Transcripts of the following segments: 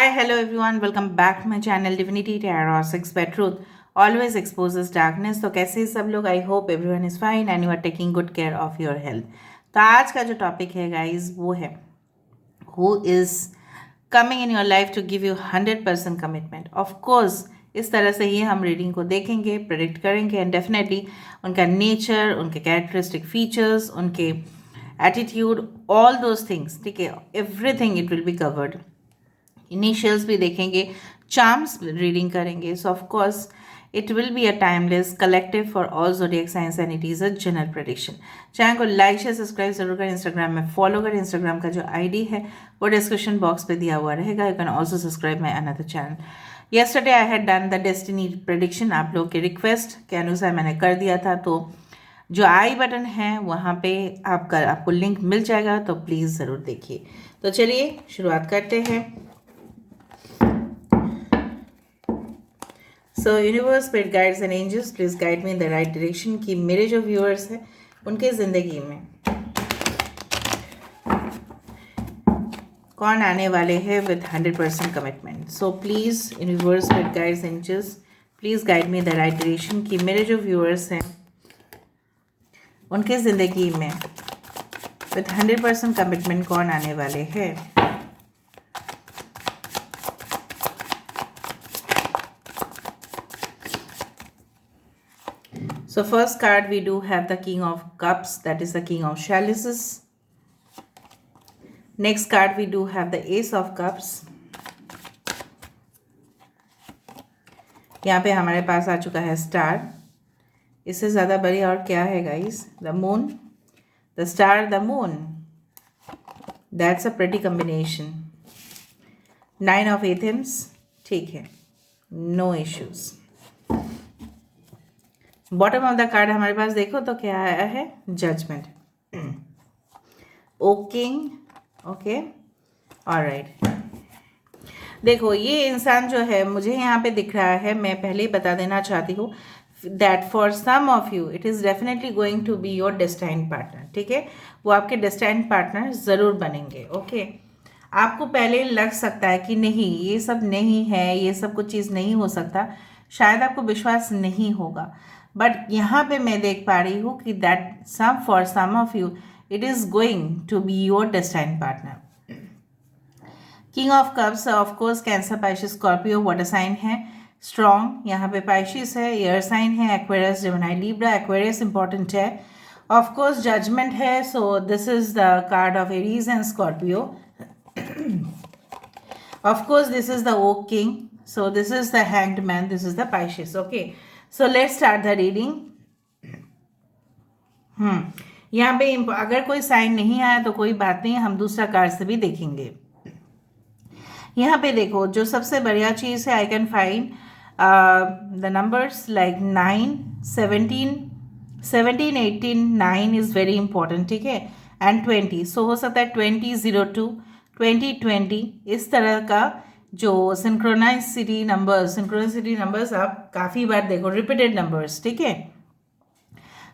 Hi, hello everyone. Welcome back to my channel Divinity Tarot 6 by Truth. Always exposes darkness. तो कैसे हैं सब लोग? I hope everyone is fine and you are taking good care of your health. तो आज का जो topic है गाइज वो है who is coming in your life to give you 100% commitment. Of course इस तरह से ही हम रीडिंग को देखेंगे, प्रेडिक्ट करेंगे एंड डेफिनेटली उनका नेचर, उनके कैरेक्टरिस्टिक फीचर्स, उनके एटीट्यूड, ऑल दोज थिंग्स, ठीक है, everything it will be covered. Initials भी देखेंगे, चार्म्स रीडिंग करेंगे. सो of course it will be a timeless collective for all zodiac science and it is a general prediction. Channel को like share subscribe जरूर करें. Instagram में follow करें. Instagram का जो आईडी है वो डिस्क्रिप्शन बॉक्स पे दिया हुआ रहेगा. You can also subscribe my another channel. Yesterday I had done the destiny prediction. आप लोगों के रिक्वेस्ट के अनुसार मैंने कर दिया था. तो जो आई बटन है वहाँ पे आपको लिंक मिल जाएगा, तो प्लीज़ ज़रूर देखिए. तो चलिए शुरुआत करते हैं. So universe, spirit guides and angels, please guide me in the right direction कि मेरे जो व्यूअर्स हैं उनके ज़िंदगी में कौन आने वाले हैं with 100% commitment. So please universe, spirit guides angels, please guide me in the right direction कि मेरे जो व्यूअर्स हैं उनके ज़िंदगी में विद 100% कमिटमेंट कौन आने वाले हैं. So first card we do have the King of Cups, that is the King of Chalices. Next card we do have the Ace of Cups. यहाँ पे हमारे पास आ चुका है स्टार. इससे ज़्यादा बड़ी और क्या है guys? The moon, the star, the moon. That's a pretty combination. 9 of Athens, ठीक है, no issues. Bottom of the card हमारे पास देखो तो क्या आया है? Judgement. Oh king. Okay, alright. देखो ये इंसान जो है मुझे यहाँ पे दिख रहा है, मैं पहले ही बता देना चाहती हूँ that for some of you it is definitely going to be your destined partner. ठीक है, वो आपके डेस्टाइन्ड पार्टनर ज़रूर बनेंगे. ओके, आपको पहले लग सकता है कि नहीं ये सब नहीं है, ये सब कुछ चीज़ नहीं हो सकता, शायद आपको विश्वास नहीं होगा, बट यहाँ पे मैं देख पा रही हूँ कि that some for some of you it is going to be your destined partner. King of cups, of course Cancer, Pisces, Scorpio, water sign है. स्ट्रॉन्ग यहाँ पे पाइशिस है, एयर साइन है, Aquarius, Gemini, Libra. Aquarius important है. Of course judgement है. So this is the card of Aries and Scorpio. Of course this is the oak king. So this is the hanged man, this is the Pisces. Okay, so let's start the reading. यहाँ पे अगर कोई sign नहीं आया तो कोई बात नहीं, हम दूसरा कार्ड से भी देखेंगे. यहाँ पे देखो जो सबसे बढ़िया चीज़ है, I can find the numbers like 9, 17, 18, 9 is very important. ठीक है, एंड 20. सो हो सकता है 2002, 2020 इस तरह का जो सिंक्रोनाइसिटी नंबर्स आप काफ़ी बार देखो, रिपीटेड नंबर्स. ठीक है,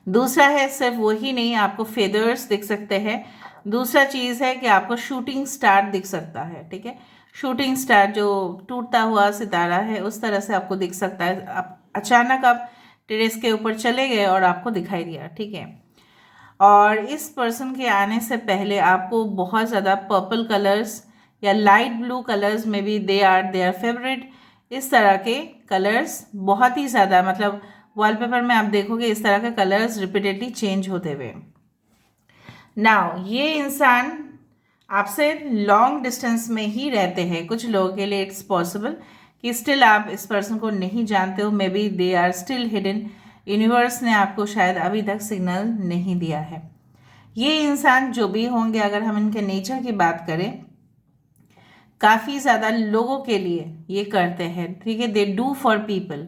दूसरा है सिर्फ वही नहीं, आपको फेदर्स दिख सकते हैं. दूसरा चीज़ है कि आपको शूटिंग स्टार दिख सकता है. ठीक है, शूटिंग स्टार जो टूटता हुआ सितारा है उस तरह से आपको दिख सकता है. आप अचानक आप टेरेस के ऊपर चले गए और आपको दिखाई दिया. ठीक है, और इस पर्सन के आने से पहले आपको बहुत ज़्यादा पर्पल कलर्स या लाइट ब्लू कलर्स में भी दे आर फेवरेट. इस तरह के कलर्स बहुत ही ज़्यादा, मतलब वॉलपेपर में आप देखोगे इस तरह के कलर्स रिपीटेडली चेंज होते हुए. नाउ ये इंसान आपसे लॉन्ग डिस्टेंस में ही रहते हैं. कुछ लोगों के लिए इट्स पॉसिबल कि स्टिल आप इस पर्सन को नहीं जानते हो, maybe they are still hidden. Universe ने आपको शायद अभी तक सिग्नल नहीं दिया है. ये इंसान जो भी होंगे, अगर हम इनके नेचर की बात करें, काफ़ी ज़्यादा लोगों के लिए ये करते हैं. ठीक है, दे डू फॉर पीपल.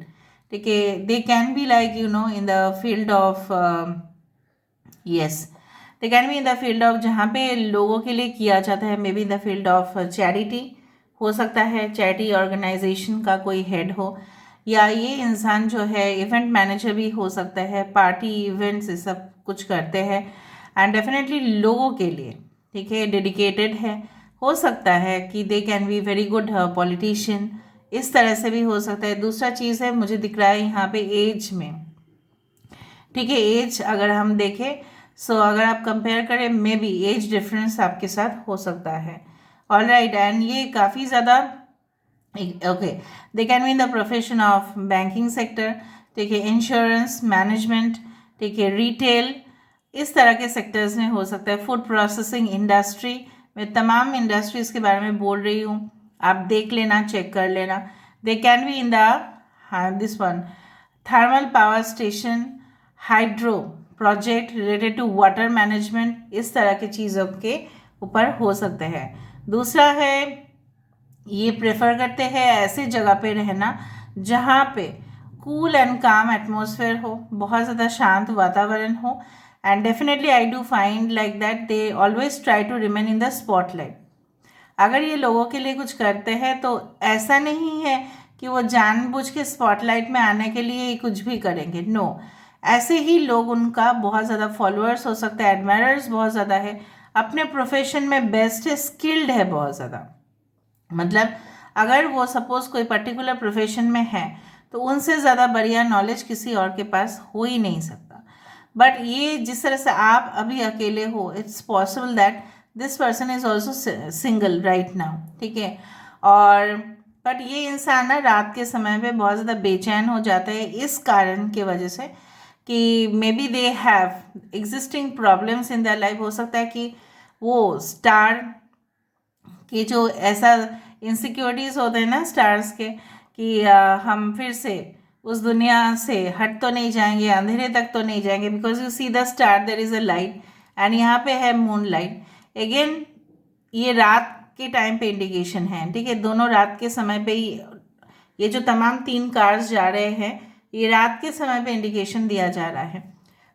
ठीक है, दे can be like you know in the field of yes, they can be in the field of जहाँ पे लोगों के लिए किया जाता है. May be in the field of charity हो सकता है, चैरिटी ऑर्गेनाइजेशन का कोई हेड हो, या ये इंसान जो है इवेंट मैनेजर भी हो सकता है, पार्टी इवेंट्स ये सब कुछ करते हैं. एंड डेफिनेटली लोगों के लिए, ठीक है, डेडिकेटेड है. हो सकता है कि दे can be very good politician, इस तरह से भी हो सकता है। दूसरा चीज़ है, मुझे दिख रहा है यहाँ पे एज में, ठीक है, एज अगर हम देखें अगर आप कंपेयर करें मे बी एज डिफरेंस आपके साथ हो सकता है। ऑल राइट, एंड ये काफ़ी ज़्यादा okay, they can be in the profession of banking sector, ठीक है, इंश्योरेंस मैनेजमेंट, ठीक है, रिटेल, इस तरह के सेक्टर्स में हो सकता है। फूड प्रोसेसिंग इंडस्ट्री, मैं तमाम इंडस्ट्रीज़ के बारे में बोल रही हूँ, आप देख लेना, चेक कर लेना। They can be in the this one thermal power station, hydro project related to water management, इस तरह की चीज़ों के ऊपर हो सकते हैं। दूसरा है, ये प्रेफर करते हैं ऐसे जगह पे रहना जहाँ पे कूल एंड काम एटमॉस्फेयर हो, बहुत ज़्यादा शांत वातावरण हो, and definitely I do find like that they always try to remain in the spotlight. अगर ये लोगों के लिए कुछ करते हैं तो ऐसा नहीं है कि वो जानबूझ के स्पॉटलाइट में आने के लिए ही कुछ भी करेंगे, नो। ऐसे ही लोग, उनका बहुत ज़्यादा फॉलोअर्स हो सकता है, एडमायरर्स बहुत ज़्यादा है, अपने प्रोफेशन में बेस्ट है, स्किल्ड है बहुत ज़्यादा। मतलब अगर वो सपोज कोई पर्टिकुलर प्रोफेशन में है तो उनसे ज़्यादा बढ़िया नॉलेज किसी और के पास हो ही नहीं सकता। बट ये जिस तरह से आप अभी अकेले हो, it's possible that this person is also single right now, ठीक है। और बट ये इंसान ना रात के समय पे बहुत ज़्यादा बेचैन हो जाता है, इस कारण की वजह से कि may be they have existing problems in their life. हो सकता है कि वो स्टार कि जो ऐसा इनसिक्योरिटीज़ होते हैं ना स्टार्स के, कि हम फिर से उस दुनिया से हट तो नहीं जाएंगे, अंधेरे तक तो नहीं जाएंगे, because you see the star, there is a light, and यहाँ पे है मून लाइट। अगेन ये रात के टाइम पे इंडिकेशन है, ठीक है, दोनों रात के समय पे ही ये जो तमाम 3 कार्स जा रहे हैं, ये रात के समय पे इंडिकेशन दिया जा रहा है।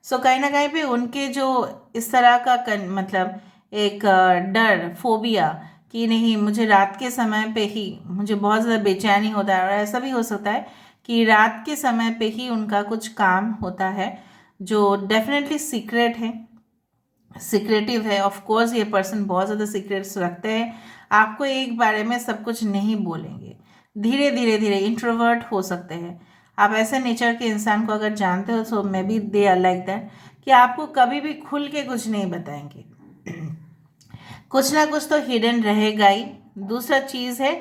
सो कहीं ना कहीं पे उनके जो इस तरह का मतलब एक डर, फोबिया कि नहीं मुझे रात के समय पे ही मुझे बहुत ज़्यादा बेचैनी होता है, और ऐसा भी हो सकता है कि रात के समय पे ही उनका कुछ काम होता है जो डेफिनेटली सीक्रेट है, सीक्रेटिव है। ऑफ कोर्स ये पर्सन बहुत ज़्यादा सीक्रेट्स रखते हैं, आपको एक बारे में सब कुछ नहीं बोलेंगे, धीरे धीरे धीरे इंट्रोवर्ट हो सकते हैं। आप ऐसे नेचर के इंसान को अगर जानते हो तो maybe they are like that, कि आपको कभी भी खुल के कुछ नहीं बताएंगे, कुछ ना कुछ तो हिडन रहेगा ही। दूसरा चीज़ है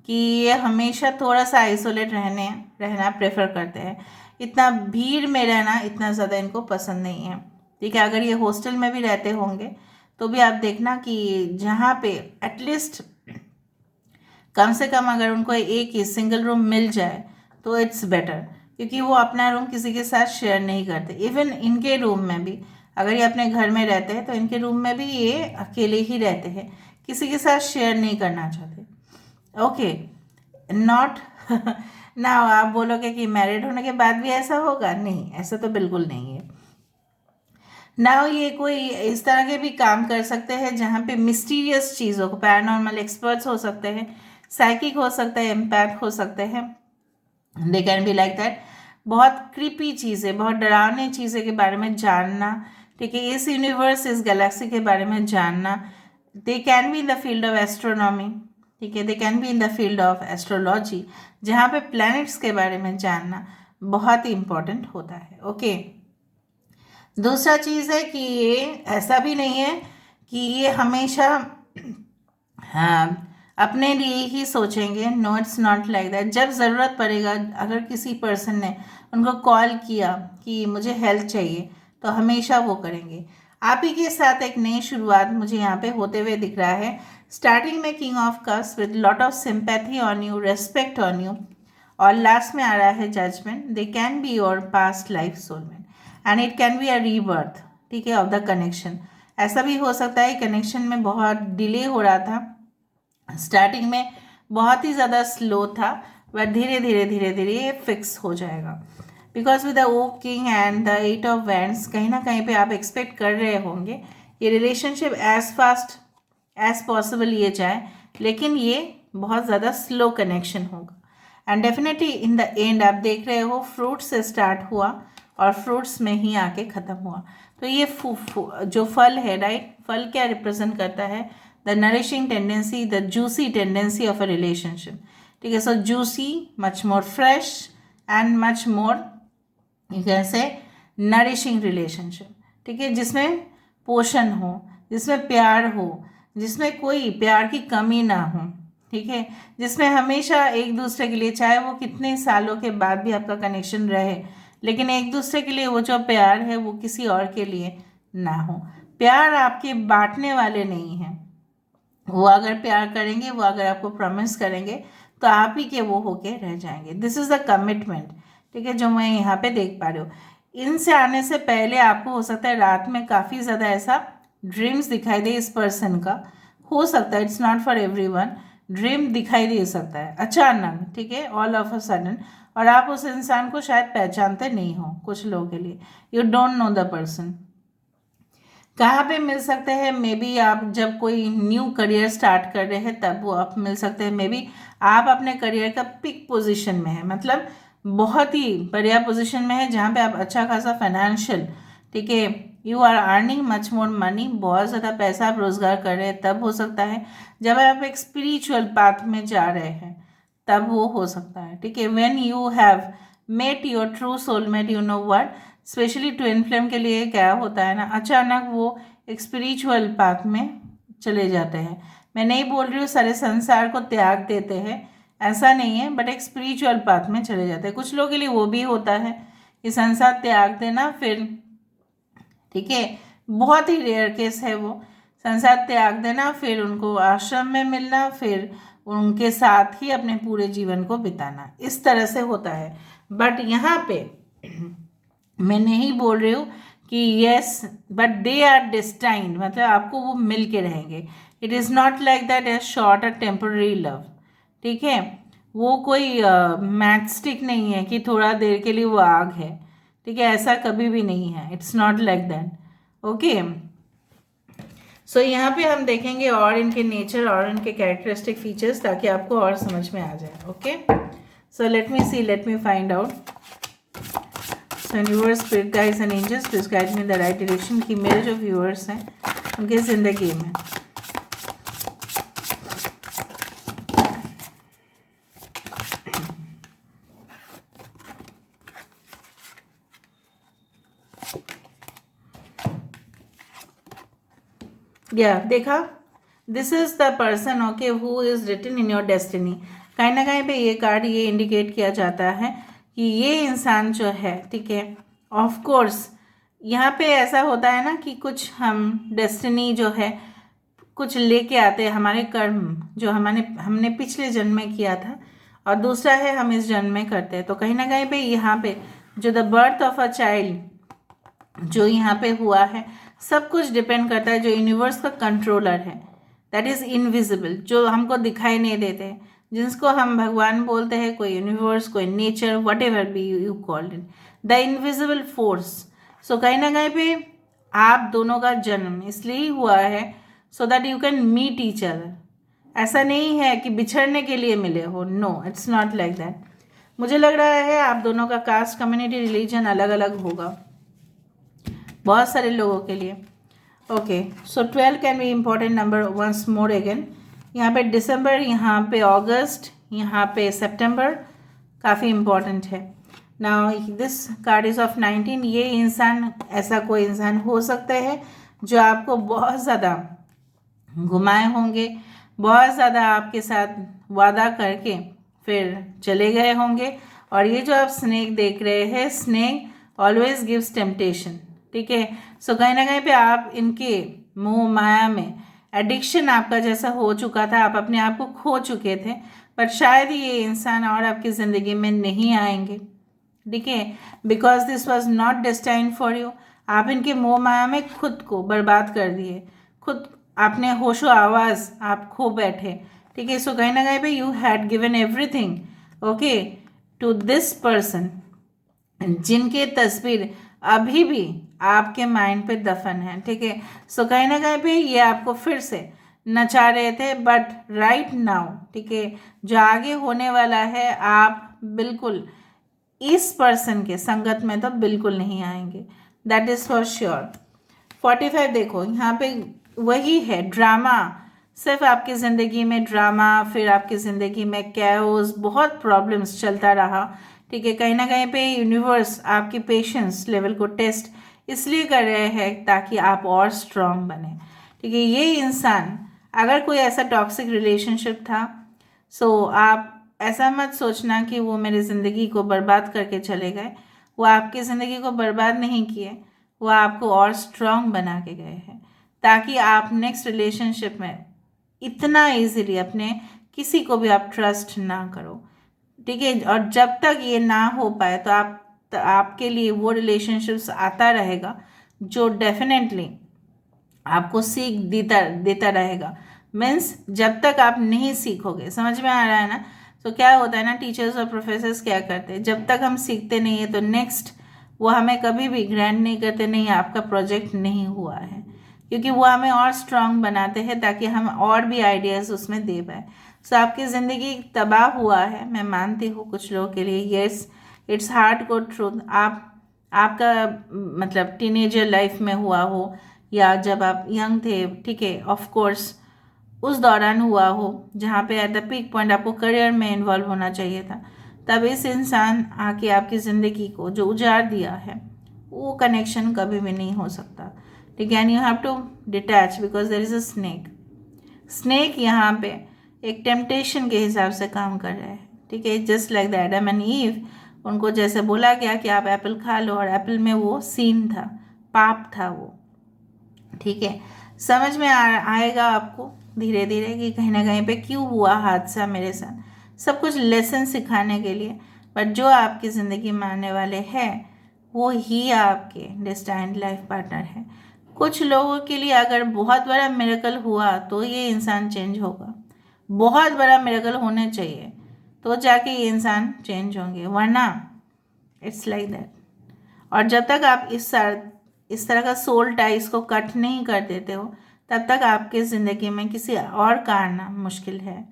कि ये हमेशा थोड़ा सा आइसोलेट रहना प्रेफर करते हैं, इतना भीड़ में रहना इतना ज़्यादा इनको पसंद नहीं है, ठीक है। अगर ये हॉस्टल में भी रहते होंगे तो भी आप देखना कि जहाँ पे एटलीस्ट कम से कम अगर उनको एक ही सिंगल रूम मिल जाए तो इट्स बेटर, क्योंकि वो अपना रूम किसी के साथ शेयर नहीं करते। इवन इनके रूम में भी, अगर ये अपने घर में रहते हैं तो इनके रूम में भी ये अकेले ही रहते हैं, किसी के साथ शेयर नहीं करना चाहते। ओके, नॉट ना आप बोलोगे कि मैरिड होने के बाद भी ऐसा होगा, नहीं, ऐसा तो बिल्कुल नहीं है। ना ये कोई इस तरह के भी काम कर सकते हैं जहाँ पे मिस्टीरियस चीज़ों को, पैरानॉर्मल एक्सपर्ट्स हो सकते हैं, साइकिक हो सकते हैं, एम्पैथ हो सकते हैं, दे कैन बी लाइक दैट। बहुत क्रीपी चीज़ें, बहुत डरावनी चीज़ें के बारे में जानना, ठीक है, इस यूनिवर्स, इस गैलेक्सी के बारे में जानना। दे can be in the field of astronomy, ठीक है, दे can be in the field of astrology, जहाँ पे प्लैनेट्स के बारे में जानना बहुत ही इम्पोर्टेंट होता है। ओके, दूसरा चीज़ है कि ये ऐसा भी नहीं है कि ये हमेशा हाँ अपने लिए ही सोचेंगे, no it's not like that. जब ज़रूरत पड़ेगा, अगर किसी पर्सन ने उनको कॉल किया कि मुझे हेल्प चाहिए, तो हमेशा वो करेंगे। आप ही के साथ एक नई शुरुआत मुझे यहाँ पे होते हुए दिख रहा है। स्टार्टिंग में king of cups with lot of sympathy on you, respect on you, और लास्ट में आ रहा है judgement. They can be your past life soulmate and it can be a rebirth, ठीक है, ऑफ द कनेक्शन। ऐसा भी हो सकता है कनेक्शन में बहुत डिले हो रहा था, स्टार्टिंग में बहुत ही ज़्यादा स्लो था, बट धीरे धीरे धीरे धीरे ये फिक्स हो जाएगा। Because with the oak king and the 8 of wands, कहीं ना कहीं पे आप एक्सपेक्ट कर रहे होंगे ये relationship as fast as possible ये जाए, लेकिन ये बहुत ज़्यादा स्लो कनेक्शन होगा। And definitely in the end आप देख रहे हो फ्रूट से स्टार्ट हुआ और फ्रूट्स में ही आके ख़त्म हुआ। तो ये जो फल है, राइट, फल क्या रिप्रेजेंट करता है? The nourishing tendency, the juicy tendency of a relationship, ठीक है. So juicy, much more fresh and much more you can say nourishing relationship, ठीक है, जिसमें पोषण हो, जिसमें प्यार हो, जिसमें कोई प्यार की कमी ना हो, ठीक है, जिसमें हमेशा एक दूसरे के लिए, चाहे वो कितने सालों के बाद भी आपका कनेक्शन रहे, लेकिन एक दूसरे के लिए वो जो प्यार है वो किसी और के लिए ना हो. प्यार आपके बांटने वाले नहीं हैं. वो अगर प्यार करेंगे, वो अगर आपको प्रॉमिस करेंगे तो आप ही के वो होके रह जाएंगे. दिस इज़ द कमिटमेंट, ठीक है, जो मैं यहाँ पे देख पा रही हूँ. इनसे आने से पहले आपको हो सकता है रात में काफ़ी ज़्यादा ऐसा ड्रीम्स दिखाई दे इस पर्सन का. हो सकता है, it's not for everyone, dream दिखाई दे सकता है अचानक, ठीक है, ऑल ऑफ अ सडन, और आप उस इंसान को शायद पहचानते नहीं हो. कुछ लोगों के लिए you don't know the person. कहाँ पे मिल सकते हैं? मे बी आप जब कोई न्यू करियर स्टार्ट कर रहे हैं तब वो आप मिल सकते हैं. मे बी आप अपने करियर का पिक पोजीशन में है, मतलब बहुत ही बढ़िया पोजीशन में है, जहाँ पे आप अच्छा खासा फाइनेंशियल, ठीक है, you are earning much more money, बहुत ज़्यादा पैसा आप रोजगार कर रहे हैं. तब हो सकता है जब आप एक स्पिरिचुअल पाथ में जा रहे हैं, तब वो हो सकता है, ठीक है. When you have met your true soulmate, you know what, specially twin flame के लिए क्या होता है ना, अचानक वो एक स्पिरिचुअल पाथ में चले जाते हैं. मैं नहीं बोल रही हूँ सारे संसार को त्याग देते हैं, ऐसा नहीं है, बट एक स्पिरिचुअल पाथ में चले जाते हैं. कुछ लोगों के लिए वो भी होता है कि संसार त्याग देना, फिर, ठीक है, बहुत ही रेयर केस है वो, संसार त्याग देना, फिर उनको आश्रम में मिलना, फिर उनके साथ ही अपने पूरे जीवन को बिताना, इस तरह से होता है. बट यहाँ पे मैं नहीं बोल रही हूँ कि yes, but they are destined, मतलब आपको वो मिल के रहेंगे. It is not like that a short a temporary love, ठीक है. वो कोई मैच स्टिक नहीं है कि थोड़ा देर के लिए वो आग है, ठीक है, ऐसा कभी भी नहीं है. It's not like that. Okay, so यहाँ पे हम देखेंगे और इनके नेचर और इनके कैरेक्टरिस्टिक फीचर्स, ताकि आपको और समझ में आ जाए. Okay, so let me see, let me find out. So universe, spirit guides and angels, please guide me the right direction, कि मेरे जो व्यूअर्स हैं उनके ज़िंदगी में देखा, this is the person, okay, who is written in your destiny. कहीं ना कहीं पे ये कार्ड ये इंडिकेट किया जाता है कि ये इंसान जो है, ठीक है, ऑफ कोर्स यहाँ पे ऐसा होता है ना कि कुछ हम डेस्टिनी जो है कुछ लेके आते हैं, हमारे कर्म जो हमने पिछले जन्म में किया था, और दूसरा है हम इस जन्म में करते हैं. तो कहीं ना कहीं पे यहाँ पे जो the birth of a child जो यहाँ पे हुआ है, सब कुछ डिपेंड करता है जो यूनिवर्स का कंट्रोलर है, दैट इज़ इनविजिबल, जो हमको दिखाई नहीं देते, जिसको हम भगवान बोलते हैं, कोई यूनिवर्स, कोई nature, whatever be you called it, the invisible force. So कहीं ना कहीं पे आप दोनों का जन्म इसलिए ही हुआ है, so that you can meet each other. ऐसा नहीं है कि बिछड़ने के लिए मिले हो, no, it's not like that. मुझे लग रहा है आप दोनों का कास्ट, कम्युनिटी, रिलीजन अलग अलग होगा बहुत सारे लोगों के लिए. Okay, so 12 can be important number once more again. यहाँ पे दिसंबर, यहाँ पे अगस्त, यहाँ पे सितंबर काफ़ी इम्पॉर्टेंट है. Now this card is of 19. ये इंसान, ऐसा कोई इंसान हो सकता है जो आपको बहुत ज़्यादा घुमाए होंगे, बहुत ज़्यादा आपके साथ वादा करके फिर चले गए होंगे. और ये जो आप स्नेक देख रहे हैं, स्नेक ऑलवेज गिव्स टेम्पटेशन, ठीक है. सो कहीं ना कहीं पे आप इनके मोह माया में, एडिक्शन आपका जैसा हो चुका था, आप अपने आप को खो चुके थे, पर शायद ये इंसान और आपकी ज़िंदगी में नहीं आएंगे, ठीक है, because this was not destined for you. आप इनके मोह माया में खुद को बर्बाद कर दिए, खुद आपने होशो आवाज़ आप खो बैठे, ठीक है. सो कहीं ना कहीं पे you had given everything, okay, to this person, जिनके तस्वीर अभी भी आपके माइंड पे दफन है, ठीक है. सो कहीं ना कहीं पे ये आपको फिर से नचा रहे थे, बट राइट नाउ, ठीक है, जो आगे होने वाला है, आप बिल्कुल इस पर्सन के संगत में तो बिल्कुल नहीं आएंगे, दैट इज़ फॉर श्योर. 45 देखो, यहाँ पे वही है, ड्रामा, सिर्फ आपकी ज़िंदगी में ड्रामा, फिर आपकी ज़िंदगी में कैओस, बहुत प्रॉब्लम्स चलता रहा। ठीक है, कहीं ना कहीं पे यूनिवर्स आपकी पेशेंस लेवल को टेस्ट इसलिए कर रहे हैं ताकि आप और स्ट्रांग बने। ठीक है, ये इंसान, अगर कोई ऐसा टॉक्सिक रिलेशनशिप था, सो आप ऐसा मत सोचना कि वो मेरी ज़िंदगी को बर्बाद करके चले गए। वो आपकी ज़िंदगी को बर्बाद नहीं किए, वो आपको और स्ट्रांग बना के गए हैं ताकि आप नेक्स्ट रिलेशनशिप में इतना इजीली अपने किसी को भी आप ट्रस्ट ना करो। ठीक है, और जब तक ये ना हो पाए तो आपके लिए वो रिलेशनशिप्स आता रहेगा जो डेफिनेटली आपको सीख देता देता रहेगा। मीन्स जब तक आप नहीं सीखोगे, समझ में आ रहा है ना। तो क्या होता है ना, टीचर्स और प्रोफेसर्स क्या करते हैं, जब तक हम सीखते नहीं है तो नेक्स्ट वो हमें कभी भी ग्रांट नहीं करते, नहीं आपका प्रोजेक्ट नहीं हुआ है, क्योंकि वो हमें और स्ट्रांग बनाते हैं ताकि हम और भी आइडियाज़ उसमें दे पाए। सो आपकी ज़िंदगी तबाह हुआ है, मैं मानती हूँ कुछ लोगों के लिए, येस इट्स हार्ड को ट्रूथ। आपका मतलब टीनेजर लाइफ में हुआ हो या जब आप यंग थे, ठीक है, ऑफ कोर्स उस दौरान हुआ हो जहाँ पे एट द पीक पॉइंट आपको करियर में इन्वॉल्व होना चाहिए था, तब इस इंसान आके आपकी ज़िंदगी को जो उजाड़ दिया है वो कनेक्शन कभी भी नहीं हो सकता। ठीक है, and you have to detach because there is a snake यहाँ पे एक टेम्पटेशन के हिसाब से काम कर रहा है। ठीक है, just like the Adam and ewe, उनको जैसे बोला गया कि आप एप्पल खा लो, और एप्पल में वो सीन था, पाप था वो। ठीक है, समझ में आएगा आपको धीरे धीरे कि कहीं ना कहीं पे क्यों हुआ हादसा मेरे साथ, सब कुछ लेसन सिखाने के लिए। बट जो आपकी ज़िंदगी में आने वाले हैं वो ही आपके डेस्टाइन्ड लाइफ पार्टनर है। कुछ लोगों के लिए अगर बहुत बड़ा मिरेकल हुआ तो ये इंसान चेंज होगा, बहुत बड़ा मिरेकल होने चाहिए तो जाके ये इंसान चेंज होंगे, वरना इट्स लाइक दैट। और जब तक आप इस तरह का सोल टाइज को कट नहीं कर देते हो, तब तक आपके ज़िंदगी में किसी और का आना मुश्किल है।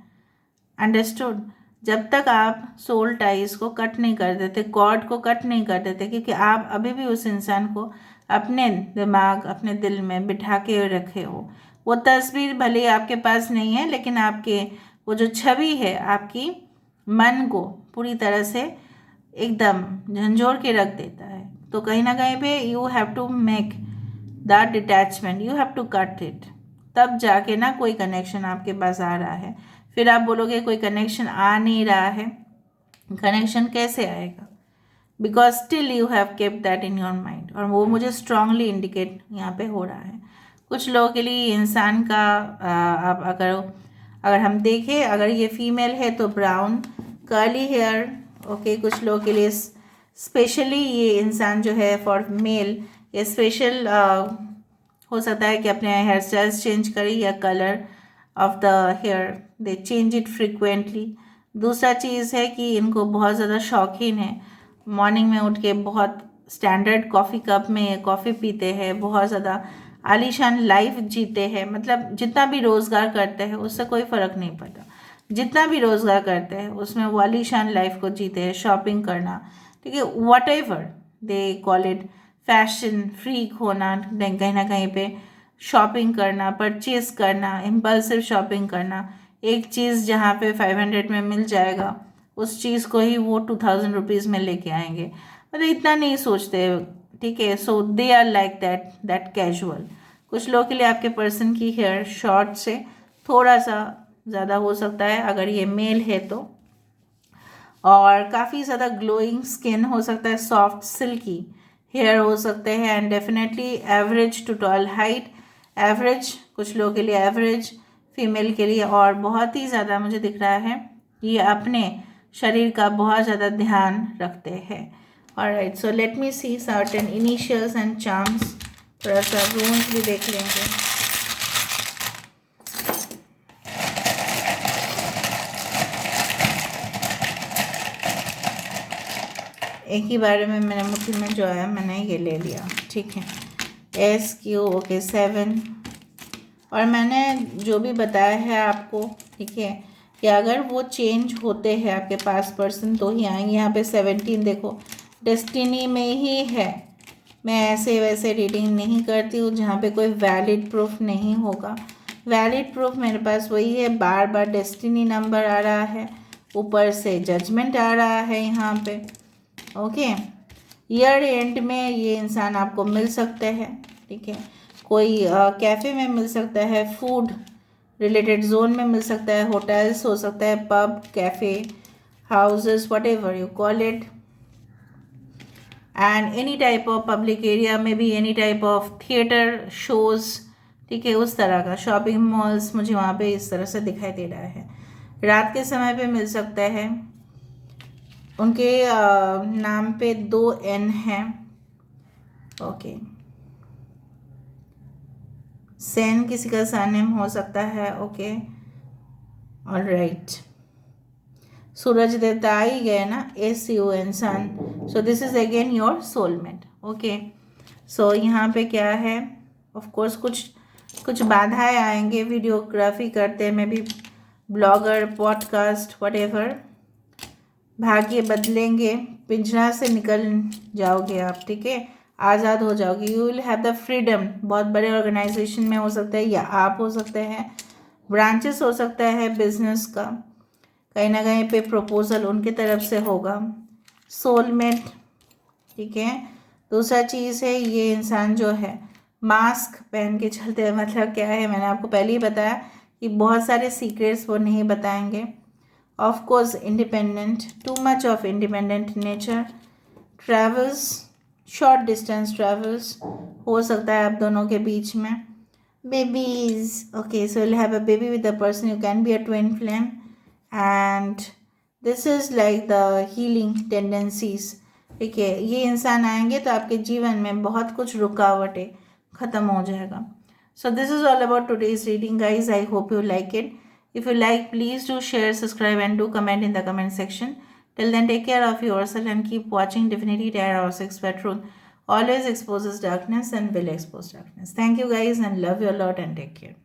अंडरस्टूड? जब तक आप सोल टाइज को कट नहीं कर देते, कॉर्ड को कट नहीं कर देते, क्योंकि आप अभी भी उस इंसान को अपने दिमाग, अपने दिल में बिठा के रखे हो। वो तस्वीर भले ही आपके पास नहीं है, लेकिन आपके वो जो छवि है आपकी मन को पूरी तरह से एकदम झंझोर के रख देता है। तो कहीं ना कहीं पे you have to make that detachment, you have to cut it, तब जाके ना कोई कनेक्शन आपके पास आ रहा है। फिर आप बोलोगे कोई कनेक्शन आ नहीं रहा है, कनेक्शन कैसे आएगा? Because still you have kept that in your mind, और वो मुझे स्ट्रांगली इंडिकेट यहाँ पे हो रहा है। कुछ लोगों के लिए इंसान का आप अगर हम देखें, अगर ये फीमेल है तो ब्राउन कर्ली हेयर, ओके। कुछ लोगों के लिए स्पेशली ये इंसान जो है फॉर मेल, ये स्पेशल हो सकता है कि अपने हेयर स्टाइल्स चेंज करें या colour of the hair they change it frequently. दूसरा चीज़ है कि इनको बहुत ज़्यादा शौकीन है, मॉर्निंग में उठ के बहुत स्टैंडर्ड कॉफ़ी कप में कॉफ़ी पीते हैं, बहुत ज़्यादा आलीशान लाइफ जीते हैं। मतलब जितना भी रोज़गार करते हैं उससे कोई फ़र्क नहीं पड़ता, जितना भी रोज़गार करते हैं उसमें वो आलीशान लाइफ को जीते हैं। शॉपिंग करना, ठीक है, what ever they call it, fashion freak होना, कहीं ना कहीं पे शॉपिंग करना, परचेज करना, इम्पल्सिव शॉपिंग करना। एक चीज़ जहाँ पे 500 में मिल जाएगा उस चीज़ को ही वो 2000 रुपीज़ में लेके आएंगे, मतलब इतना नहीं सोचते। ठीक है, so they are like that casual. कुछ लोगों के लिए आपके पर्सन की हेयर शॉर्ट से थोड़ा सा ज़्यादा हो सकता है अगर ये मेल है तो, और काफ़ी ज़्यादा ग्लोइंग स्किन हो सकता है, सॉफ्ट सिल्की हेयर हो सकते हैं, and definitely average to tall height, average कुछ लोगों के लिए, एवरेज फीमेल के लिए। और बहुत ही ज़्यादा मुझे दिख रहा है ये अपने शरीर का बहुत ज़्यादा ध्यान रखते हैं। Alright, so let me see certain initials and charms, थोड़ा सा रून्स भी देख लेंगे। एक ही बारे में मेरे मुट्ठी में जो है मैंने ये ले लिया, ठीक है। SQ, okay 7। और मैंने जो भी बताया है आपको, ठीक है, कि अगर वो चेंज होते हैं आपके पास पर्सन तो ही आएंगे। यहाँ पे 17 देखो, डेस्टिनी में ही है। मैं ऐसे वैसे रीडिंग नहीं करती हूँ जहाँ पे कोई वैलिड प्रूफ नहीं होगा। वैलिड प्रूफ मेरे पास वही है, बार बार डेस्टिनी नंबर आ रहा है, ऊपर से जजमेंट आ रहा है यहाँ पे। ओके, ईयर एंड में ये इंसान आपको मिल सकते हैं, ठीक है, कोई कैफ़े में मिल सकता है, फूड रिलेटेड जोन में मिल सकता है, होटल्स हो सकता है, pub, cafe, houses, what ever you call it, and any type of public area में भी, any type of theatre shows, ठीक है, उस तरह का शॉपिंग मॉल्स मुझे वहाँ पे इस तरह से दिखाई दे रहा है। रात के समय पे मिल सकता है। उनके नाम पे 2 N हैं। ओके, सेन किसी का सरनेम हो सकता है। ओके, ऑलराइट, सूरज देवता आ ही गए ना, SUN sun, so this is again your soulmate. Okay, so यहाँ पे क्या है, ऑफ कोर्स कुछ बाधाएं आएंगे वीडियोग्राफी करते में भी, ब्लॉगर, पॉडकास्ट, व्हाटएवर, भाग्य बदलेंगे, पिंजरा से निकल जाओगे आप, ठीक है, आज़ाद हो जाओगे, you will have the freedom. बहुत बड़े ऑर्गेनाइजेशन में हो सकता है, या आप हो सकते हैं, ब्रांचेस हो सकता है बिजनेस का, कहीं ना कहीं पे प्रपोजल उनके तरफ से होगा, सोलमेट, ठीक है। दूसरा चीज़ है, ये इंसान जो है मास्क पहन के चलते हैं, मतलब क्या है, मैंने आपको पहले ही बताया कि बहुत सारे सीक्रेट्स वो नहीं बताएंगे। Of course independent, too much of independent nature, travels, short distance travels हो सकता है आप दोनों के बीच में, babies, okay, so will have a baby with a person, you can be a twin flame, and this is like the healing tendencies, ठीक है। ये इंसान आएंगे तो आपके जीवन में बहुत कुछ रुकावटें ख़त्म हो जाएगा। So this is all about today's reading, guys. I hope you like it. If you like, please do share, subscribe, and do comment in the comment section. Till then, take care of yourself and keep watching Divinity Tarot House Expert Truth. Always exposes darkness and will expose darkness. Thank you, guys, and love you a lot, and take care.